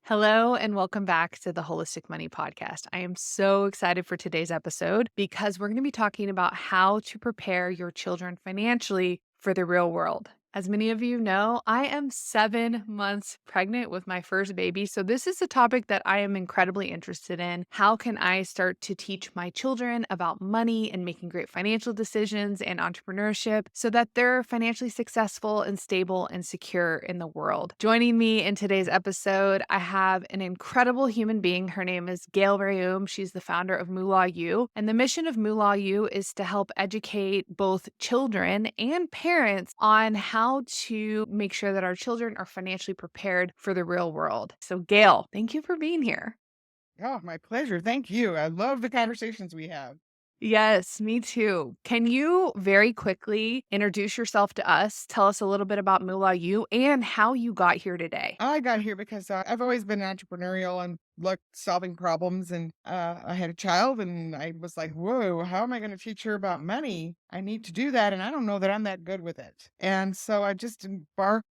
Hello, and welcome back to the Holistic Money Podcast. I am so excited for today's episode because we're going to be talking about how to prepare your children financially for the real world. As many of you know, I am 7 months pregnant with my first baby. So, this is a topic that I am incredibly interested in. How can I start to teach my children about money and making great financial decisions and entrepreneurship so that they're financially successful and stable and secure in the world? Joining me in today's episode, I have an incredible human being. Her name is Gayle Reaume. She's the founder of MoolahU. And the mission of MoolahU is to help educate both children and parents on how to make sure that our children are financially prepared for the real world. So, Gayle, thank you for being here. Oh, my pleasure. Thank you. I love the conversations we have. Yes, me too. Can you very quickly introduce yourself to us? Tell us a little bit about MoolahU and how you got here today. I got here because I've always been entrepreneurial and like solving problems. And I had a child, and I was like, whoa, how am I going to teach her about money? I need to do that. And I don't know that I'm that good with it. And so I just embarked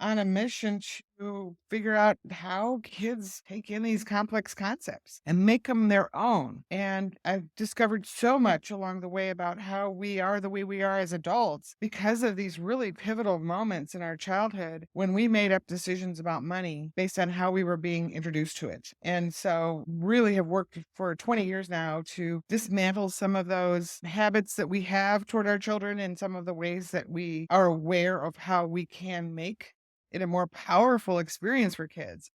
on a mission to figure out how kids take in these complex concepts and make them their own. And I've discovered so much along the way about how we are the way we are as adults because of these really pivotal moments in our childhood when we made up decisions about money based on how we were being introduced to it. And so, really have worked for 20 years now to dismantle some of those habits that we have toward our children and some of the ways that we are aware of how we can make it a more powerful experience for kids.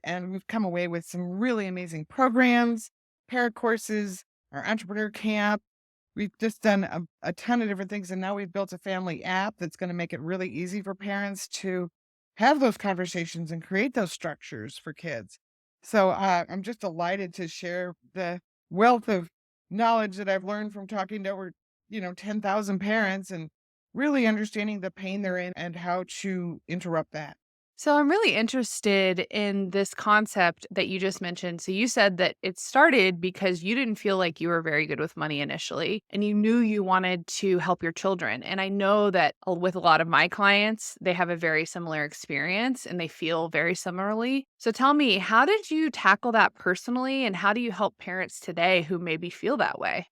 And we've come away with some really amazing programs, parent courses, our entrepreneur camp. We've just done a ton of different things. And now we've built a family app that's going to make it really easy for parents to have those conversations and create those structures for kids. So I'm just delighted to share the wealth of knowledge that I've learned from talking to over, 10,000 parents and really understanding the pain they're in and how to interrupt that. So, I'm really interested in this concept that you just mentioned. So, you said that it started because you didn't feel like you were very good with money initially, and you knew you wanted to help your children. And I know that with a lot of my clients, they have a very similar experience and they feel very similarly. So, tell me, how did you tackle that personally, and how do you help parents today who maybe feel that way?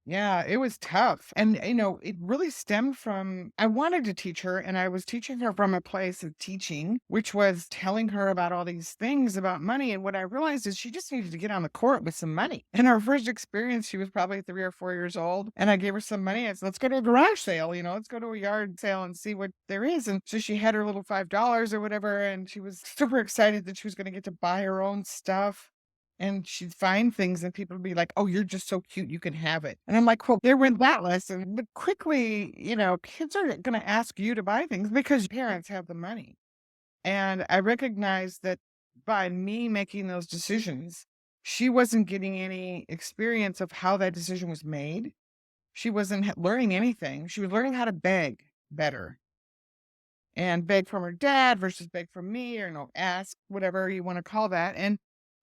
Yeah, it was tough. And, it really stemmed from I wanted to teach her, and I was teaching her from a place of teaching, which was telling her about all these things about money. And what I realized is she just needed to get on the court with some money. In our first experience, she was probably 3 or 4 years old. And I gave her some money. I said, let's go to a garage sale, let's go to a yard sale and see what there is. And so she had her little $5 or whatever. And she was super excited that she was going to get to buy her own stuff. And she'd find things and people would be like, "Oh, you're just so cute, you can have it." And I'm like, "Well, there went that lesson." But quickly, kids are gonna ask you to buy things because parents have the money. And I recognized that by me making those decisions, she wasn't getting any experience of how that decision was made. She wasn't learning anything. She was learning how to beg better and beg from her dad versus beg from me or ask, whatever you want to call that. And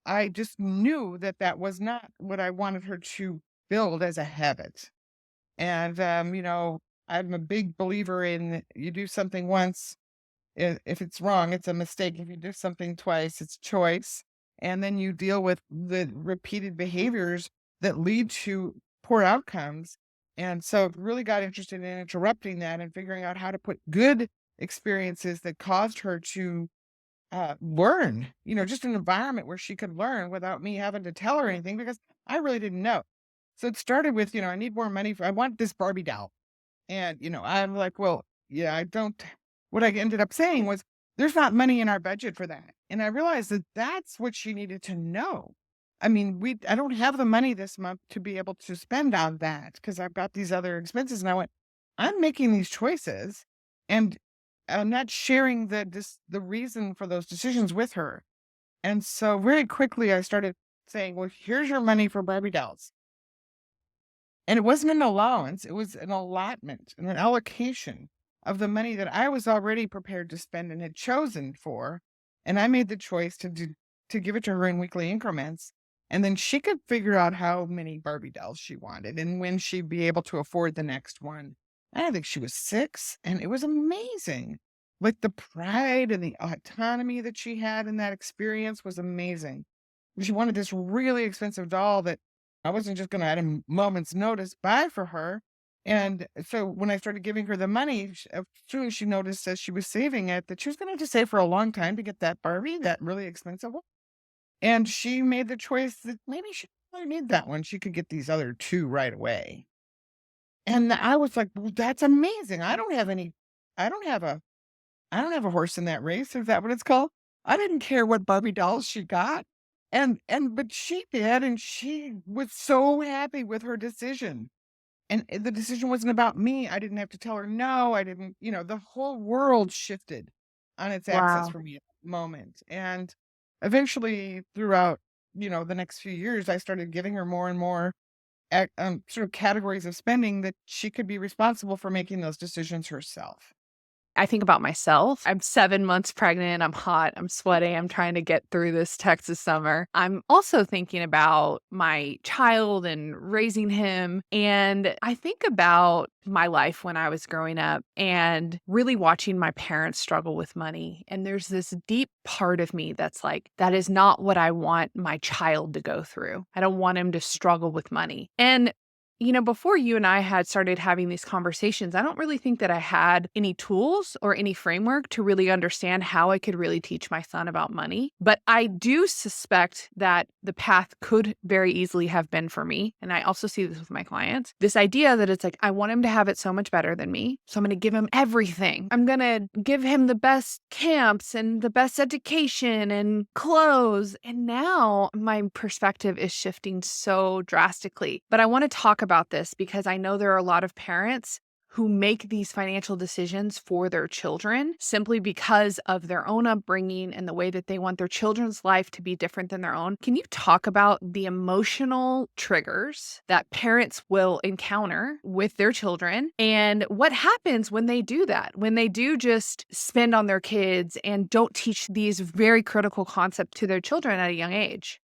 I just knew that that was not what I wanted her to build as a habit. And, I'm a big believer in you do something once, if it's wrong, it's a mistake. If you do something twice, it's choice. And then you deal with the repeated behaviors that lead to poor outcomes. And so really got interested in interrupting that and figuring out how to put good experiences that caused her to learn, just an environment where she could learn without me having to tell her anything because I really didn't know. So it started with, I need more money I want this Barbie doll. And, I'm like, well, yeah, I don't. What I ended up saying was, there's not money in our budget for that. And I realized that that's what she needed to know. I mean, I don't have the money this month to be able to spend on that because I've got these other expenses. And I went, I'm making these choices and not sharing the reason for those decisions with her. And so very quickly I started saying, well, here's your money for Barbie dolls. And it wasn't an allowance, it was an allotment and an allocation of the money that I was already prepared to spend and had chosen for. And I made the choice to give it to her in weekly increments. And then she could figure out how many Barbie dolls she wanted and when she'd be able to afford the next one. And I think she was 6, and it was amazing. Like, the pride and the autonomy that she had in that experience was amazing. She wanted this really expensive doll that I wasn't just gonna, at a moment's notice, buy for her, and so when I started giving her the money, as soon as she noticed as she was saving it, that she was gonna have to save for a long time to get that Barbie, that really expensive one, and she made the choice that maybe she didn't really need that one, she could get these other 2 right away, and I was like, "Well, that's amazing. I don't have a I don't have a horse in that race, is that what it's called? I didn't care what Barbie dolls she got, and but she did, and she was so happy with her decision, and the decision wasn't about me, I didn't have to tell her no, I didn't the whole world shifted on its axis Wow. for me at that moment, and eventually, throughout, the next few years, I started giving her more and more sort of categories of spending that she could be responsible for making those decisions herself. I think about myself. I'm 7 months pregnant, I'm hot, I'm sweating, I'm trying to get through this Texas summer. I'm also thinking about my child and raising him, and I think about my life when I was growing up and really watching my parents struggle with money, and there's this deep part of me that's like, "That is not what I want my child to go through. I don't want him to struggle with money." And before you and I had started having these conversations, I don't really think that I had any tools or any framework to really understand how I could really teach my son about money. But I do suspect that the path could very easily have been for me. And I also see this with my clients, this idea that it's like, I want him to have it so much better than me. So I'm going to give him everything. I'm going to give him the best camps and the best education and clothes. And now my perspective is shifting so drastically. But I want to talk about this because I know there are a lot of parents who make these financial decisions for their children simply because of their own upbringing and the way that they want their children's life to be different than their own. Can you talk about the emotional triggers that parents will encounter with their children and what happens when they do that? When they do just spend on their kids and don't teach these very critical concepts to their children at a young age?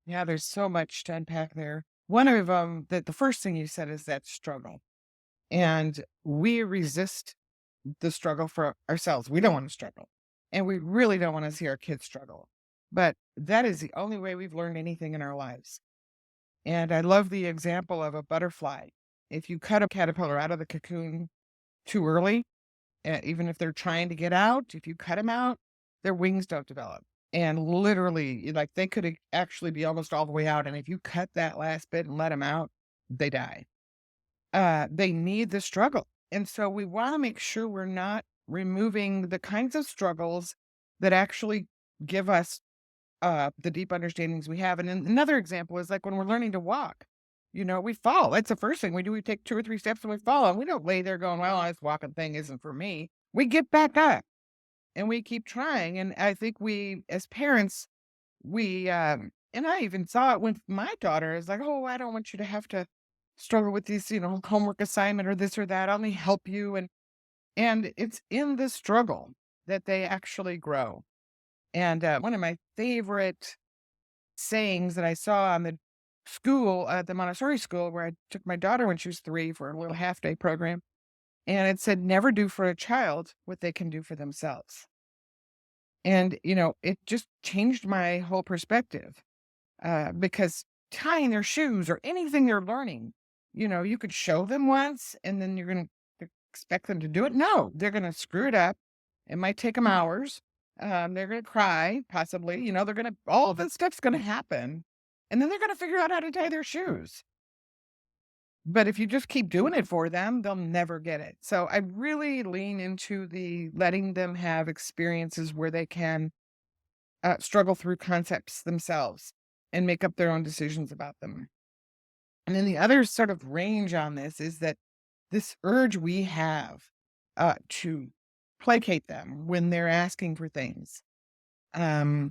Yeah, there's so much to unpack there. One of them, the first thing you said is that struggle. And we resist the struggle for ourselves. We don't want to struggle. And we really don't want to see our kids struggle. But that is the only way we've learned anything in our lives. And I love the example of a butterfly. If you cut a caterpillar out of the cocoon too early, even if they're trying to get out, if you cut them out, their wings don't develop. And literally, like they could actually be almost all the way out. And if you cut that last bit and let them out, they die. They need the struggle. And so we want to make sure we're not removing the kinds of struggles that actually give us the deep understandings we have. And another example is like when we're learning to walk, we fall. That's the first thing we do. We take 2 or 3 steps and we fall. And we don't lay there going, well, this walking thing isn't for me. We get back up and we keep trying. And I think we, as parents, and I even saw it with my daughter, is like, oh, I don't want you to have to struggle with these, homework assignment or this or that. I'll only help you. And it's in the struggle that they actually grow. And one of my favorite sayings that I saw on the school, at the Montessori school, where I took my daughter when she was 3 for a little half day program. And it said, never do for a child what they can do for themselves. And, it just changed my whole perspective because tying their shoes or anything they're learning, you could show them once and then you're going to expect them to do it. No, they're going to screw it up. It might take them hours. They're going to cry, possibly. All of this stuff's going to happen. And then they're going to figure out how to tie their shoes. But if you just keep doing it for them, they'll never get it. So I really lean into the letting them have experiences where they can struggle through concepts themselves and make up their own decisions about them. And then the other sort of range on this is that this urge we have to placate them when they're asking for things um,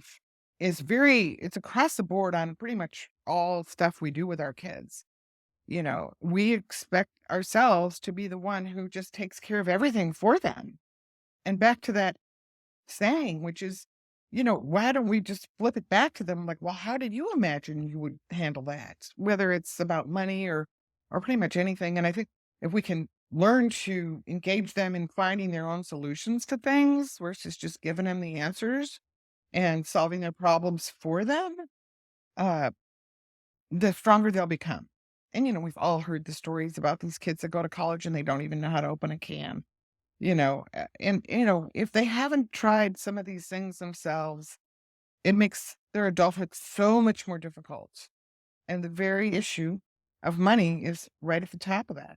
it's across the board on pretty much all stuff we do with our kids. We expect ourselves to be the one who just takes care of everything for them. And back to that saying, which is, why don't we just flip it back to them? Like, well, how did you imagine you would handle that? Whether it's about money or pretty much anything. And I think if we can learn to engage them in finding their own solutions to things versus just giving them the answers and solving their problems for them, uh, the stronger they'll become. And, we've all heard the stories about these kids that go to college and they don't even know how to open a can, if they haven't tried some of these things themselves, it makes their adulthood so much more difficult. And the very issue of money is right at the top of that.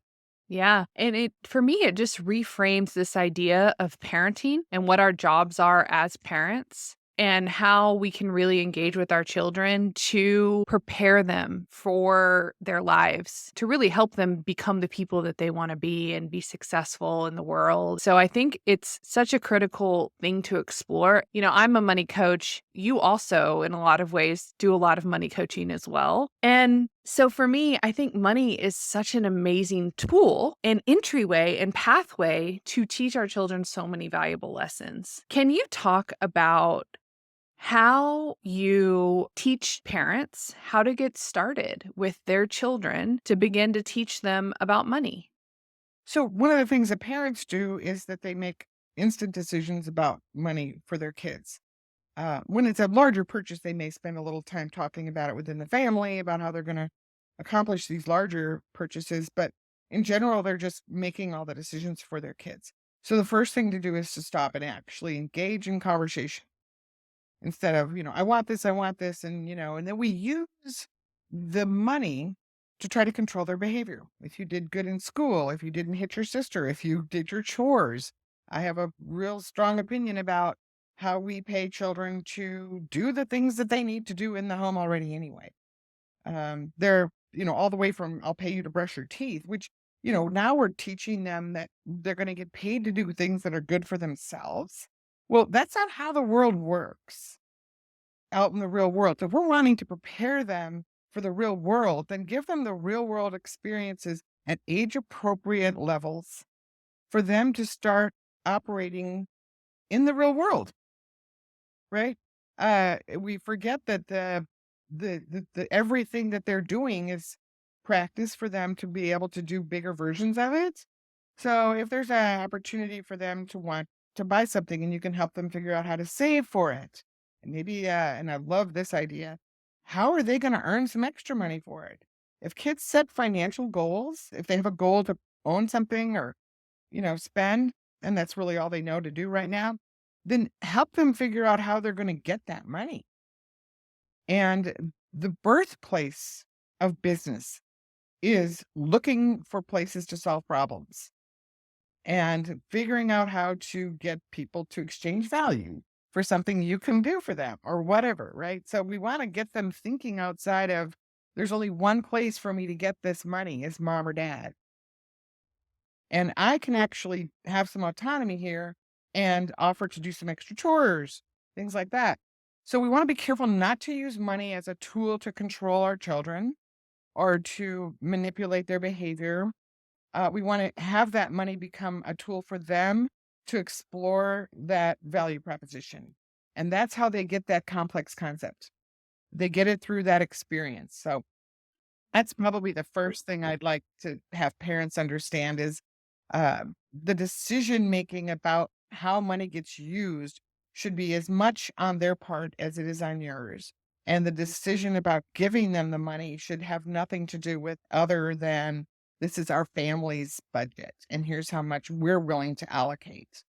Yeah. And for me, it just reframes this idea of parenting and what our jobs are as parents and how we can really engage with our children to prepare them for their lives, to really help them become the people that they want to be and be successful in the world. So I think it's such a critical thing to explore. I'm a money coach. You also, in a lot of ways, do a lot of money coaching as well. And so for me, I think money is such an amazing tool and entryway and pathway to teach our children so many valuable lessons. Can you talk about how you teach parents how to get started with their children to begin to teach them about money? So, one of the things that parents do is that they make instant decisions about money for their kids. When it's a larger purchase, they may spend a little time talking about it within the family, about how they're going to accomplish these larger purchases. But in general, they're just making all the decisions for their kids. So the first thing to do is to stop and actually engage in conversation instead of, I want this. And then we use the money to try to control their behavior. If you did good in school, if you didn't hit your sister, if you did your chores, I have a real strong opinion about how we pay children to do the things that they need to do in the home already anyway. They're, all the way from I'll pay you to brush your teeth, which, now we're teaching them that they're going to get paid to do things that are good for themselves. Well, that's not how the world works out in the real world. So if we're wanting to prepare them for the real world, then give them the real world experiences at age appropriate levels for them to start operating in the real world, right? We forget that the everything that they're doing is practice for them to be able to do bigger versions of it. So if there's an opportunity for them to want to buy something and you can help them figure out how to save for it, and maybe, and I love this idea, how are they going to earn some extra money for it? If kids set financial goals, if they have a goal to own something or, spend, and that's really all they know to do right now, then help them figure out how they're going to get that money. And the birthplace of business is looking for places to solve problems and figuring out how to get people to exchange value for something you can do for them or whatever, right? So we want to get them thinking outside of there's only one place for me to get this money is mom or dad. And I can actually have some autonomy here and offer to do some extra chores, things like that. So we want to be careful not to use money as a tool to control our children or to manipulate their behavior. We want to have that money become a tool for them to explore that value proposition. And that's how they get that complex concept. They get it through that experience. So that's probably the first thing I'd like to have parents understand is the decision making about how money gets used should be as much on their part as it is on yours. And the decision about giving them the money should have nothing to do with other than this is our family's budget and here's how much we're willing to allocate.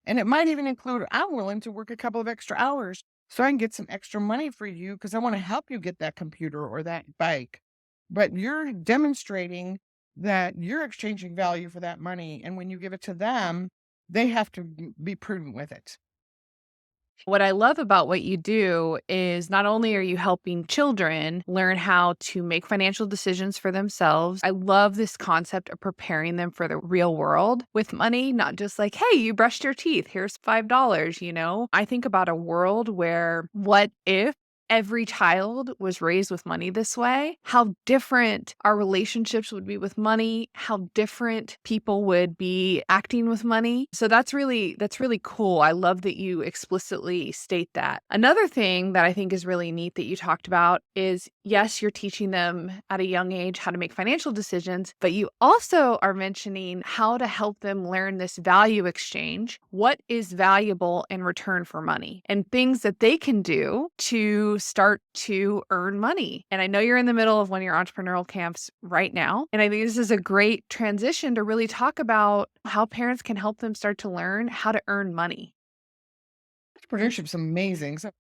And it might even include I'm willing to work a couple of extra hours so I can get some extra money for you because I want to help you get that computer or that bike. But you're demonstrating that you're exchanging value for that money, and when you give it to them, they have to be prudent with it. What I love about what you do is not only are you helping children learn how to make financial decisions for themselves, I love this concept of preparing them for the real world with money, not just like, hey, you brushed your teeth, here's $5. I think about a world where what if every child was raised with money this way, how different our relationships would be with money, how different people would be acting with money. So that's really cool. I love that you explicitly state that. Another thing that I think is really neat that you talked about is yes, you're teaching them at a young age how to make financial decisions, but you also are mentioning how to help them learn this value exchange. What is valuable in return for money and things that they can do to start to earn money. And I know you're in the middle of one of your entrepreneurial camps right now. And I think this is a great transition to really talk about how parents can help them start to learn how to earn money. Entrepreneurship's amazing. So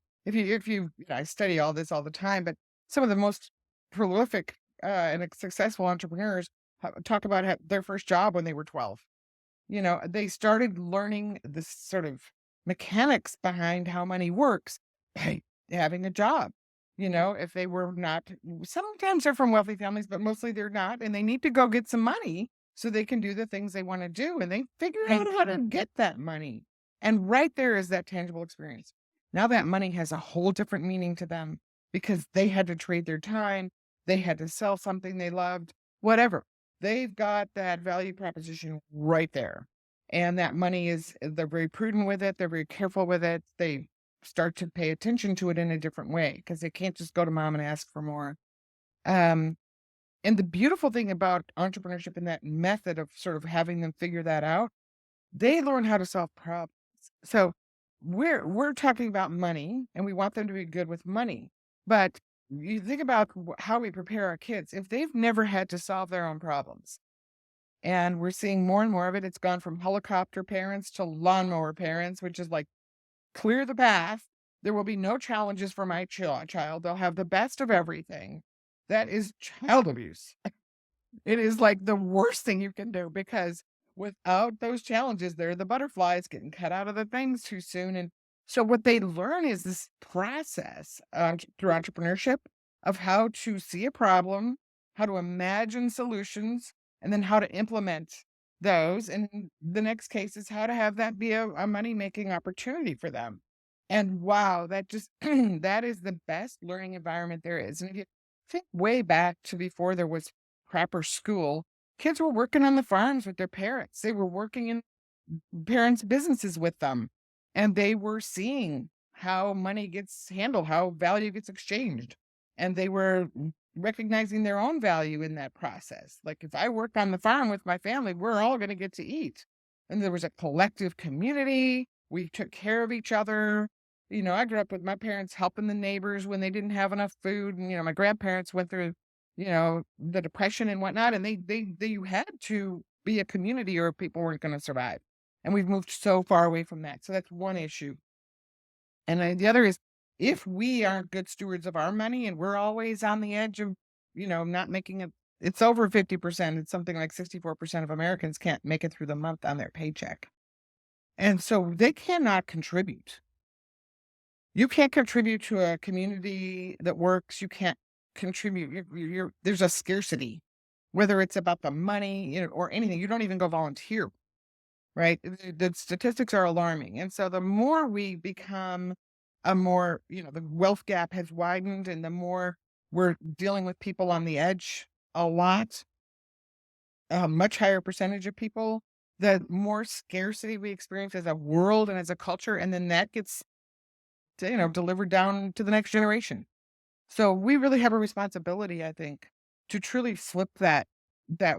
I study all this all the time, but some of the most prolific and successful entrepreneurs talk about their first job when they were 12. They started learning this sort of mechanics behind how money works by having a job. If they were not, sometimes they're from wealthy families, but mostly they're not, and they need to go get some money so they can do the things they want to do. And they figure out how to get that money. And right there is that tangible experience. Now that money has a whole different meaning to them because they had to trade their time, they had to sell something they loved, whatever. They've got that value proposition right there. And that money they're very prudent with it. They're very careful with it. They start to pay attention to it in a different way because they can't just go to mom and ask for more. Um, and the beautiful thing about entrepreneurship and that method of sort of having them figure that out, they learn how to solve problems. So we're talking about money and we want them to be good with money. But you think about how we prepare our kids. If they've never had to solve their own problems, and we're seeing more and more of it, it's gone from helicopter parents to lawnmower parents, which is like clear the path. There will be no challenges for my child. They'll have the best of everything. That is child abuse. It is like the worst thing you can do because without those challenges, they're the butterflies getting cut out of the things too soon. And so, what they learn is this process through entrepreneurship of how to see a problem, how to imagine solutions, and then how to implement those. And in the next case is how to have that be a money making opportunity for them. And wow, that just that is the best learning environment there is. And if you think way back to before there was proper school, kids were working on the farms with their parents. They were working in parents' businesses with them, and they were seeing how money gets handled, how value gets exchanged, and they were recognizing their own value in that process. Like if I work on the farm with my family, we're all going to get to eat. And there was a collective community. We took care of each other. I grew up with my parents helping the neighbors when they didn't have enough food. And, my grandparents went through the depression and whatnot, and they had to be a community or people weren't going to survive. And we've moved so far away from that. So that's one issue. And the other is if we aren't good stewards of our money and we're always on the edge of, not making it, it's over 50%. It's something like 64% of Americans can't make it through the month on their paycheck. And so they cannot contribute. You can't contribute to a community that works. You can't contribute. There's a scarcity, whether it's about the money, or anything. You don't even go volunteer, right? The statistics are alarming. And so the more we become the wealth gap has widened and the more we're dealing with people on the edge a lot, a much higher percentage of people, the more scarcity we experience as a world and as a culture. And then that gets, delivered down to the next generation. So we really have a responsibility, I think, to truly flip that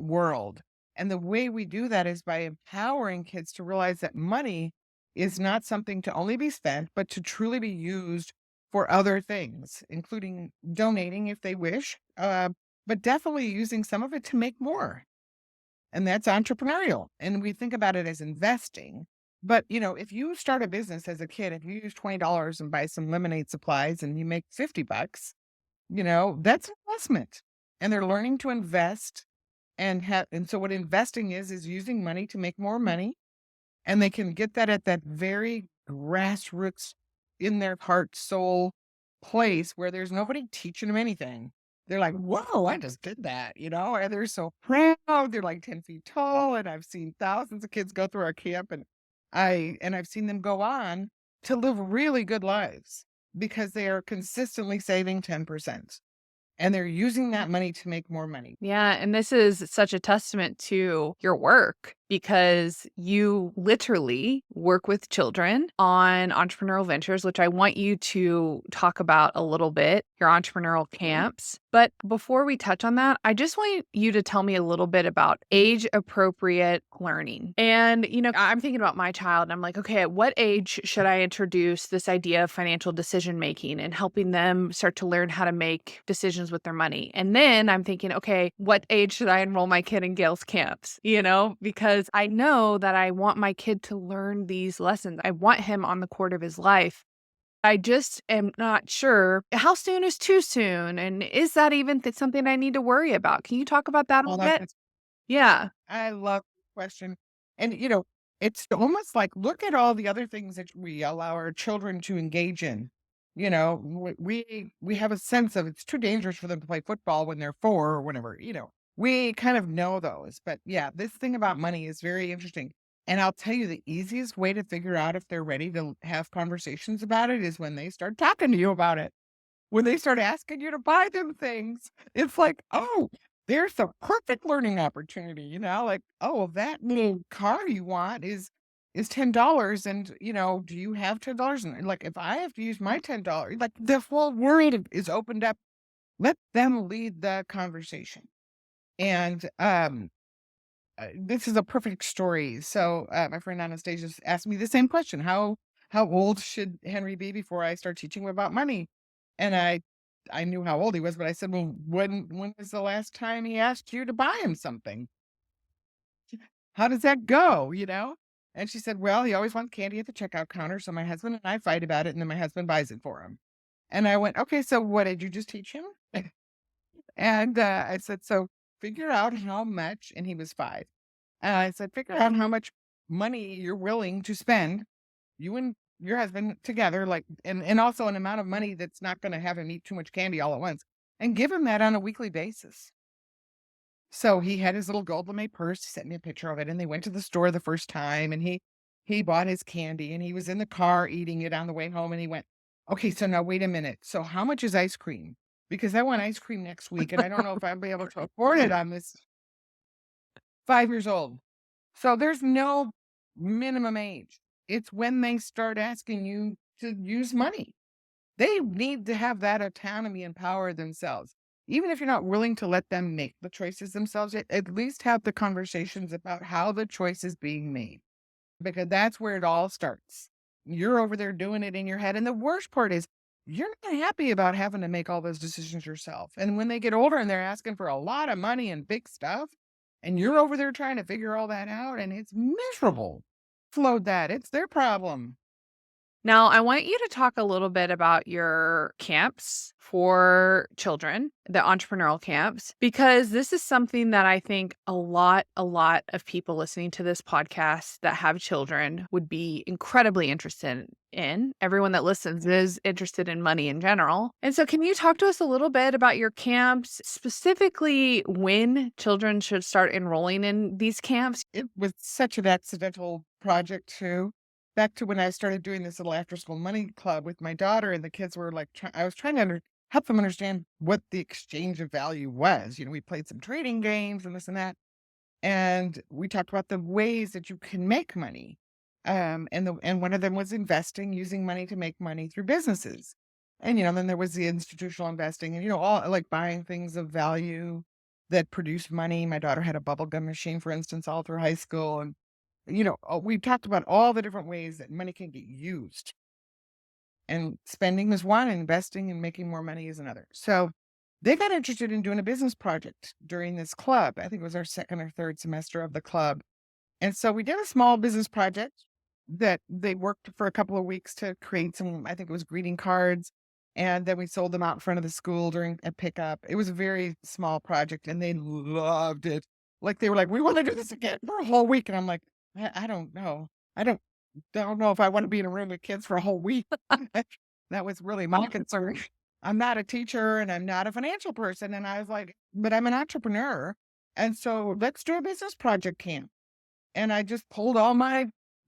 world. And the way we do that is by empowering kids to realize that money is not something to only be spent, but to truly be used for other things, including donating if they wish, but definitely using some of it to make more. And that's entrepreneurial. And we think about it as investing. But, if you start a business as a kid, if you use $20 and buy some lemonade supplies and you make 50 bucks, that's investment. And they're learning to invest and so what investing is using money to make more money. And they can get that at that very grassroots in their heart, soul place where there's nobody teaching them anything. They're like, whoa, I just did that, and they're so proud. They're like 10 feet tall. And I've seen thousands of kids go through our camp and I've seen them go on to live really good lives because they are consistently saving 10% and they're using that money to make more money. Yeah, and this is such a testament to your work because you literally work with children on entrepreneurial ventures, which I want you to talk about a little bit, your entrepreneurial camps. But before we touch on that, I just want you to tell me a little bit about age appropriate learning. And, I'm thinking about my child and I'm like, okay, at what age should I introduce this idea of financial decision making and helping them start to learn how to make decisions with their money? And then I'm thinking, okay, what age should I enroll my kid in Gail's camps? Because I know that I want my kid to learn these lessons. I want him on the court of his life. I just am not sure how soon is too soon. And is that even something I need to worry about? Can you talk about that a All little that bit? Yeah. I love the question. And, it's almost like, look at all the other things that we allow our children to engage in. We have a sense of it's too dangerous for them to play football when they're 4 or whatever, we kind of know those. But yeah, this thing about money is very interesting. And I'll tell you the easiest way to figure out if they're ready to have conversations about it is when they start talking to you about it. When they start asking you to buy them things, it's like, "Oh, there's a perfect learning opportunity," like, "Oh, well, that little car you want is $10 and, do you have $10?" And, like, if I have to use my $10, like, the whole world is opened up. Let them lead the conversation. And, this is a perfect story. So, my friend Anastasia asked me the same question. How old should Henry be before I start teaching him about money? And I knew how old he was, but I said, "Well, when was the last time he asked you to buy him something? How does that go?" And she said, "Well, he always wants candy at the checkout counter, so my husband and I fight about it, and then my husband buys it for him." And I went, "Okay, so what did you just teach him?" And I said, "So figure out how much," and he was 5. I said, "Figure out how much money you're willing to spend, you and your husband together, like, and also an amount of money that's not gonna have him eat too much candy all at once, and give him that on a weekly basis." So he had his little gold lame purse, he sent me a picture of it, and they went to the store the first time, and he bought his candy, and he was in the car eating it on the way home, and he went, "Okay, so now wait a minute. So how much is ice cream? Because I want ice cream next week, and I don't know if I'll be able to afford it on this." 5 years old. So there's no minimum age. It's when they start asking you to use money. They need to have that autonomy and power themselves. Even if you're not willing to let them make the choices themselves, at least have the conversations about how the choice is being made, because that's where it all starts. You're over there doing it in your head. And the worst part is you're not happy about having to make all those decisions yourself. And when they get older and they're asking for a lot of money and big stuff, and you're over there trying to figure all that out, and it's miserable. Float that. It's their problem. Now, I want you to talk a little bit about your camps for children, the entrepreneurial camps, because this is something that I think a lot of people listening to this podcast that have children would be incredibly interested in. Everyone that listens is interested in money in general. And so, can you talk to us a little bit about your camps, specifically when children should start enrolling in these camps? It was such an accidental project, too. Back to when I started doing this little after school money club with my daughter, and the kids were like, I was trying to help them understand what the exchange of value was. We played some trading games and this and that. And we talked about the ways that you can make money. And one of them was investing, using money to make money through businesses. And then there was the institutional investing and all like buying things of value that produce money. My daughter had a bubble gum machine, for instance, all through high school. And we talked about all the different ways that money can get used. And spending is one, and investing and making more money is another. So they got interested in doing a business project during this club. I think it was our second or third semester of the club. And so we did a small business project that they worked for a couple of weeks to create some, I think it was greeting cards. And then we sold them out in front of the school during a pickup. It was a very small project and they loved it. Like they were like, "We want to do this again for a whole week." And I'm like, I don't know. I don't know if I want to be in a room with kids for a whole week. That was really my concern. I'm not a teacher and I'm not a financial person. And I was like, but I'm an entrepreneur. And so let's do a business project camp. And I just pulled all my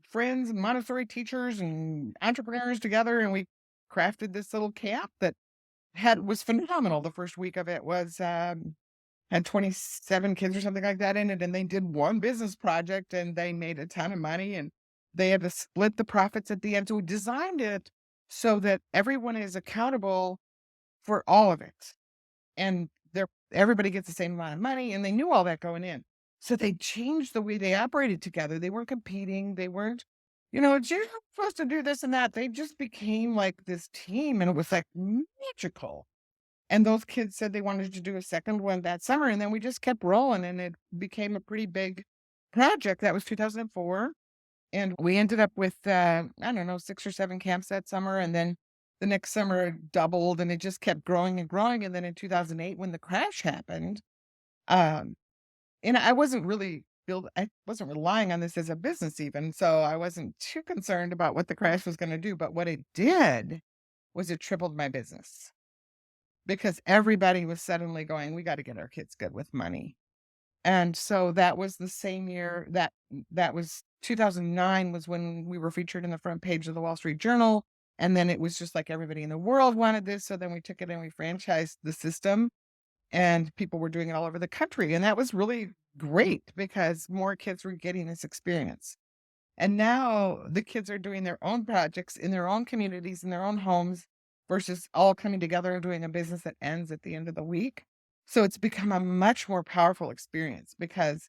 friends and Montessori teachers and entrepreneurs together, and we crafted this little camp that was phenomenal. The first week of it was, had 27 kids or something like that in it, and they did one business project, and they made a ton of money, and they had to split the profits at the end. So we designed it so that everyone is accountable for all of it, and everybody gets the same amount of money, and they knew all that going in. So they changed the way they operated together. They weren't competing. They weren't, "You're supposed to do this and that." They just became like this team, and it was like magical. And those kids said they wanted to do a second one that summer, and then we just kept rolling, and it became a pretty big project. That was 2004, and we ended up with, I don't know, 6 or 7 camps that summer, and then the next summer it doubled, and it just kept growing and growing, and then in 2008, when the crash happened, um, and I wasn't relying on this as a business even, so I wasn't too concerned about what the crash was gonna do, but what it did was it tripled my business. Because everybody was suddenly going, "We gotta get our kids good with money." And so that was the same year that was 2009 was when we were featured in the front page of the Wall Street Journal, and then it was just like everybody in the world wanted this, so then we took it and we franchised the system, and people were doing it all over the country, and that was really great because more kids were getting this experience. And now the kids are doing their own projects in their own communities, in their own homes, versus all coming together and doing a business that ends at the end of the week. So it's become a much more powerful experience because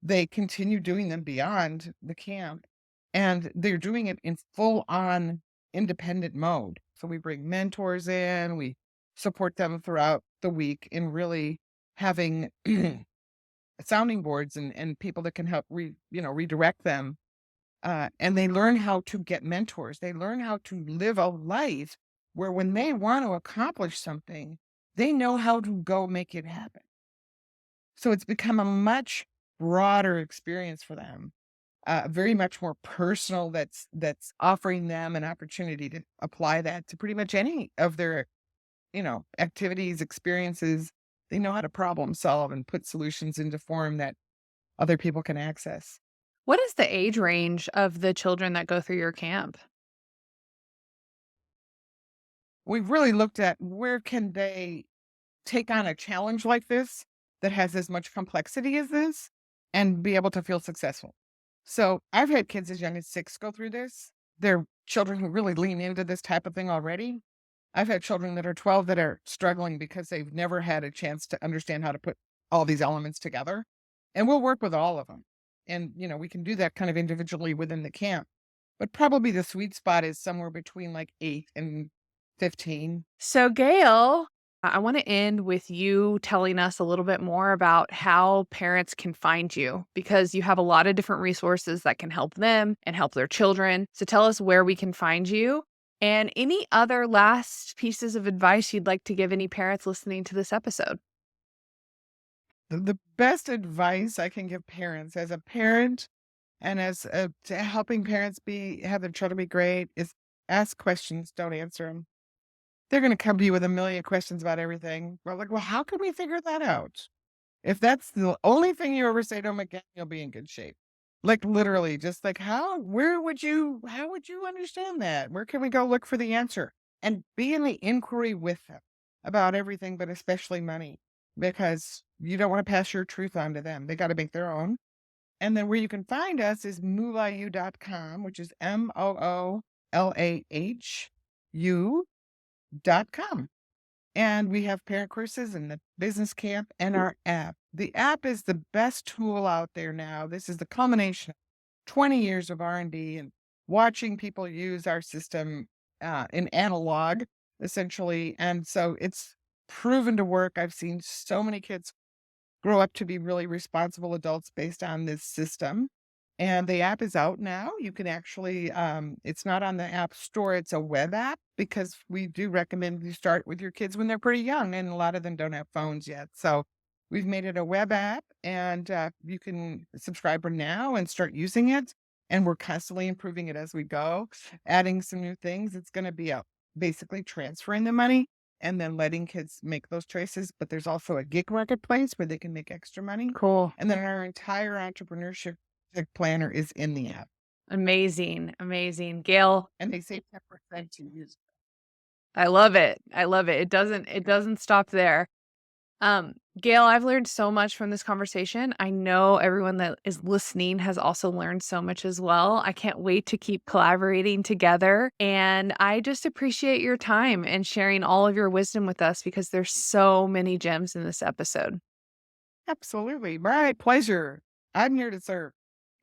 they continue doing them beyond the camp, and they're doing it in full on independent mode. So we bring mentors in, we support them throughout the week in really having sounding boards and people that can help redirect them, and they learn how to get mentors. They learn how to live a life where when they want to accomplish something, they know how to go make it happen. So it's become a much broader experience for them, very much more personal. That's offering them an opportunity to apply that to pretty much any of their activities, experiences. They know how to problem solve and put solutions into form that other people can access. What is the age range of the children that go through your camp? We've really looked at where can they take on a challenge like this that has as much complexity as this and be able to feel successful. So I've had kids as young as 6 go through this. They're children who really lean into this type of thing already. I've had children that are 12 that are struggling because they've never had a chance to understand how to put all these elements together. And we'll work with all of them. And, we can do that kind of individually within the camp. But probably the sweet spot is somewhere between like 8 and 15. So, Gail, I want to end with you telling us a little bit more about how parents can find you because you have a lot of different resources that can help them and help their children. So, tell us where we can find you and any other last pieces of advice you'd like to give any parents listening to this episode. The best advice I can give parents as a parent and as to helping parents have their children be great is ask questions, don't answer them. They're going to come to you with a million questions about everything. We're like, well, how can we figure that out? If that's the only thing you ever say to them again, you'll be in good shape. Like literally, just like how would you understand that? Where can we go look for the answer? And be in the inquiry with them about everything, but especially money, because you don't want to pass your truth on to them. They got to make their own. And then where you can find us is MoolahU.com, which is MoolahU.com. And we have parent courses and the business camp and our app. The app is the best tool out there now. This is the culmination of 20 years of R&D and watching people use our system in analog, essentially. And so it's proven to work. I've seen so many kids grow up to be really responsible adults based on this system. And the app is out now. You can actually, it's not on the app store, it's a web app because we do recommend you start with your kids when they're pretty young, and a lot of them don't have phones yet. So we've made it a web app, and you can subscribe for now and start using it. And we're constantly improving it as we go, adding some new things. It's going to be basically transferring the money and then letting kids make those choices. But there's also a gig marketplace where they can make extra money. Cool. And then our entire entrepreneurship planner is in the app, Amazing. Amazing. Gail, and they save 10% to use. I love it. I love it. It doesn't stop there. Gail, I've learned so much from this conversation. I know everyone that is listening has also learned so much as well. I can't wait to keep collaborating together. And I just appreciate your time and sharing all of your wisdom with us because there's so many gems in this episode. Absolutely. My pleasure. I'm here to serve.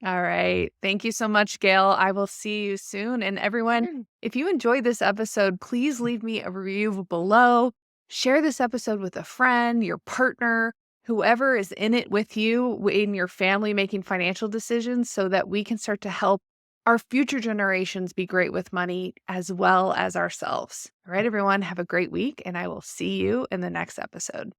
All right. Thank you so much, Gail. I will see you soon. And everyone, if you enjoyed this episode, please leave me a review below. Share this episode with a friend, your partner, whoever is in it with you in your family making financial decisions so that we can start to help our future generations be great with money as well as ourselves. All right, everyone, have a great week, and I will see you in the next episode.